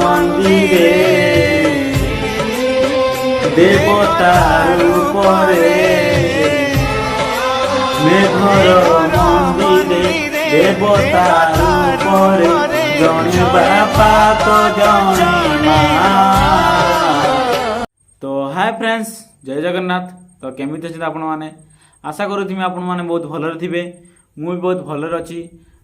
মন্দিরে দেবতার উপরে মেঘর মন্দিরে দেবতার উপরে জনে বাপা তো জনে মা। তো হাই ফ্রেন্ডস, জয় জগନ୍ନାଥ। তো କେମିତି ଅଛନ୍ତି ଆପଣମାନେ? ଆଶା କରୁଥିବି ଆପଣମାନେ ବହୁତ ଭଲରେ ଥିବେ। ମୁଁ ବି ବହୁତ ଭଲରେ ଅଛି।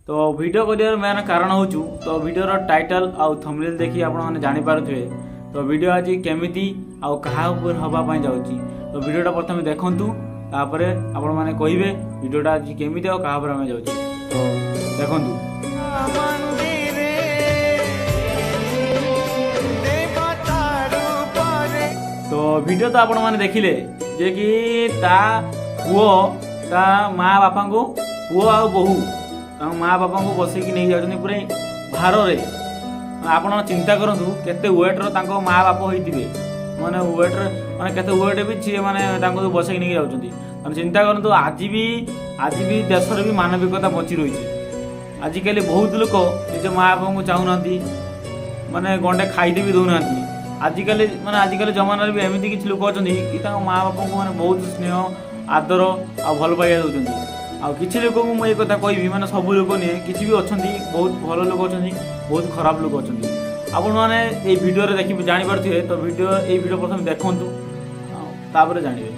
ତ ଭିଡ଼ିଓ କରିବାର ମେନ୍ କାରଣ ହେଉଛୁ, ତ ଭିଡ଼ିଓର ଟାଇଟଲ୍ ଆଉ ଥମ୍ବନେଲ୍ ଦେଖି ଆପଣମାନେ ଜାଣିପାରୁଥିବେ ତ ଭିଡ଼ିଓ ଆଜି କେମିତି ଆଉ କାହା ଉପରେ ହେବା ପାଇଁ ଯାଉଛି। ତ ଭିଡ଼ିଓଟା ପ୍ରଥମେ ଦେଖନ୍ତୁ, ତାପରେ ଆପଣମାନେ କହିବେ ଭିଡ଼ିଓଟା ଆଜି କେମିତି ଆଉ କାହା ଉପରେ ଆମେ ଯାଉଛି। ତ ଦେଖନ୍ତୁ। ତ ଭିଡ଼ିଓ ତ ଆପଣମାନେ ଦେଖିଲେ ଯେ କି ତା ପୁଅ ତା ମା' ବାପାଙ୍କୁ, ପୁଅ ଆଉ ବୋହୂ ତାଙ୍କ ମା' ବାପାଙ୍କୁ ବସେଇକି ନେଇ ଯାଉଛନ୍ତି ପୁରା ଭାରରେ। ଆପଣ ଚିନ୍ତା କରନ୍ତୁ କେତେ ୱେଟ୍ର ତାଙ୍କ ମା' ବାପ ହୋଇଥିବେ, ମାନେ ୱେଟ୍ର ମାନେ କେତେ ୱେଟ୍ ବି ସିଏ ମାନେ ତାଙ୍କୁ ବସେଇକି ନେଇକି ଯାଉଛନ୍ତି। ମାନେ ଚିନ୍ତା କରନ୍ତୁ ଆଜି ବି ଦେଶରେ ବି ମାନବିକତା ବଞ୍ଚି ରହିଛି। ଆଜିକାଲି ବହୁତ ଲୋକ ନିଜ ମା' ବାପାଙ୍କୁ ଚାହୁଁନାହାନ୍ତି, ମାନେ ଗଣ୍ଡେ ଖାଇତେ ବି ଦେଉନାହାନ୍ତି। ଆଜିକାଲି ଜମାନାରେ ବି ଏମିତି କିଛି ଲୋକ ଅଛନ୍ତି କି ତାଙ୍କ ମା' ବାପାଙ୍କୁ ମାନେ ବହୁତ ସ୍ନେହ ଆଦର ଆଉ ଭଲ ପାଇବା ଦେଉଛନ୍ତି। ଆଉ କିଛି ଲୋକଙ୍କୁ ମୁଁ ଏ କଥା କହିବି, ମାନେ ସବୁ ଲୋକ ନୁହେଁ, କିଛି ବି ଅଛନ୍ତି ବହୁତ ଭଲ ଲୋକ ଅଛନ୍ତି, ବହୁତ ଖରାପ ଲୋକ ଅଛନ୍ତି। ଆପଣମାନେ ଏଇ ଭିଡ଼ିଓରେ ଦେଖିବେ ଜାଣିପାରୁଥିବେ। ତ ଏଇ ଭିଡ଼ିଓ ପ୍ରଥମେ ଦେଖନ୍ତୁ, ତାପରେ ଜାଣିବେ।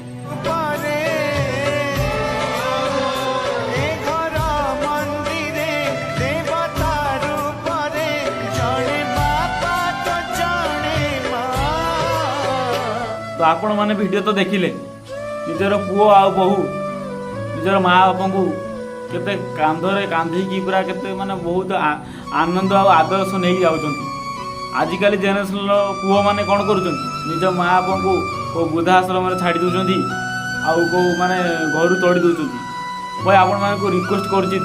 ତ ଆପଣମାନେ ଭିଡ଼ିଓ ତ ଦେଖିଲେ, ନିଜର ପୁଅ ଆଉ ବୋହୂ ନିଜର ମା' ବାପାଙ୍କୁ କେତେ କାନ୍ଧରେ କାନ୍ଧେଇକି ପୁରା କେତେ ମାନେ ବହୁତ ଆନନ୍ଦ ଆଉ ଆଦର ସହ ନେଇକି ଯାଉଛନ୍ତି। ଆଜିକାଲି ଜେନେରେସନ୍ର ପୁଅମାନେ କ'ଣ କରୁଛନ୍ତି, ନିଜ ମା' ବାପାଙ୍କୁ କେଉଁ ବୃଦ୍ଧା ଆଶ୍ରମରେ ଛାଡ଼ି ଦେଉଛନ୍ତି, ଆଉ କେଉଁ ମାନେ ଘରୁ ତଡ଼ି ଦେଉଛନ୍ତି। ଭାଇ ଆପଣମାନଙ୍କୁ ରିକ୍ୱେଷ୍ଟ କରୁଛି,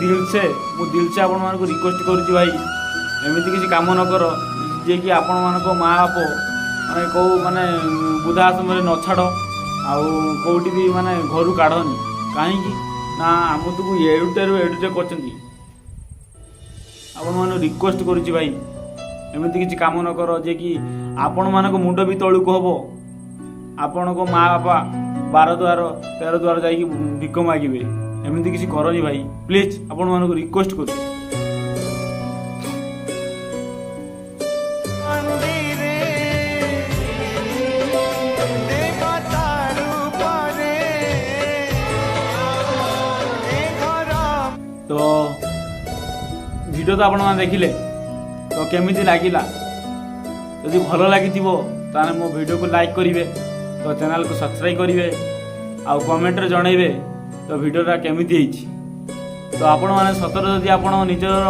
ମୁଁ ଦିଲ୍ସେ ଆପଣମାନଙ୍କୁ ରିକ୍ୱେଷ୍ଟ କରୁଛି, ଭାଇ ଏମିତି କିଛି କାମ ନ କର ଯିଏକି ଆପଣମାନଙ୍କ ମା' ବାପ ମାନେ କେଉଁ ମାନେ ବୃଦ୍ଧା ଆଶ୍ରମରେ ନ ଛାଡ଼, ଆଉ କେଉଁଠି ବି ମାନେ ଘରୁ କାଢ଼ନି। କାହିଁକି ନା ଆମକୁ ଏଡୁଟେ କରିଛନ୍ତି। ଆପଣମାନଙ୍କୁ ରିକ୍ୱେଷ୍ଟ କରୁଛି ଭାଇ, ଏମିତି କିଛି କାମ ନ କର ଯିଏକି ଆପଣମାନଙ୍କ ମୁଣ୍ଡ ବି ତଳୁକୁ ହେବ। ଆପଣଙ୍କ ମା' ବାପା 12 ଦ୍ୱାର 13 ଦ୍ୱାର ଯାଇକି ଭିକ ମାଗିବେ। ଏମିତି କିଛି କରନି ଭାଇ, ପ୍ଲିଜ୍ ଆପଣମାନଙ୍କୁ ରିକ୍ୱେଷ୍ଟ କରୁଛି। ତ ଭିଡ଼ିଓ ତ ଆପଣମାନେ ଦେଖିଲେ, ତ କେମିତି ଲାଗିଲା? ଯଦି ଭଲ ଲାଗିଥିବ ତାହେଲେ ମୋ ଭିଡ଼ିଓକୁ ଲାଇକ୍ କରିବେ, ତ ଚ୍ୟାନେଲକୁ ସବସ୍କ୍ରାଇବ୍ କରିବେ, ଆଉ କମେଣ୍ଟରେ ଜଣାଇବେ ତ ଭିଡ଼ିଓଟା କେମିତି ହେଇଛି। ତ ଆପଣମାନେ ସତରେ ଯଦି ଆପଣ ନିଜର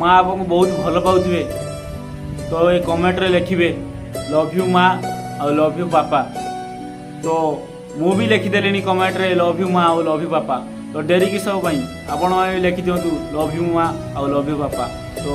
ମା' ବାପାଙ୍କୁ ବହୁତ ଭଲ ପାଉଥିବେ ତ ଏ କମେଣ୍ଟରେ ଲେଖିବେ ଲଭ୍ ୟୁ ମା' ଆଉ ଲଭ୍ ୟୁ ବାପା। ତ ମୁଁ ବି ଲେଖିଦେଲିଣି କମେଣ୍ଟରେ ଲଭ୍ ୟୁ ମା' ଆଉ ଲଭ୍ ୟୁ ବାପା। ତ ଡେରି କିସ ପାଇଁ ଆପଣ ଲେଖିଦିଅନ୍ତୁ ଲଭ୍ ୟୁ ମା' ଆଉ ଲଭ୍ ୟୁ ବାପା। ତ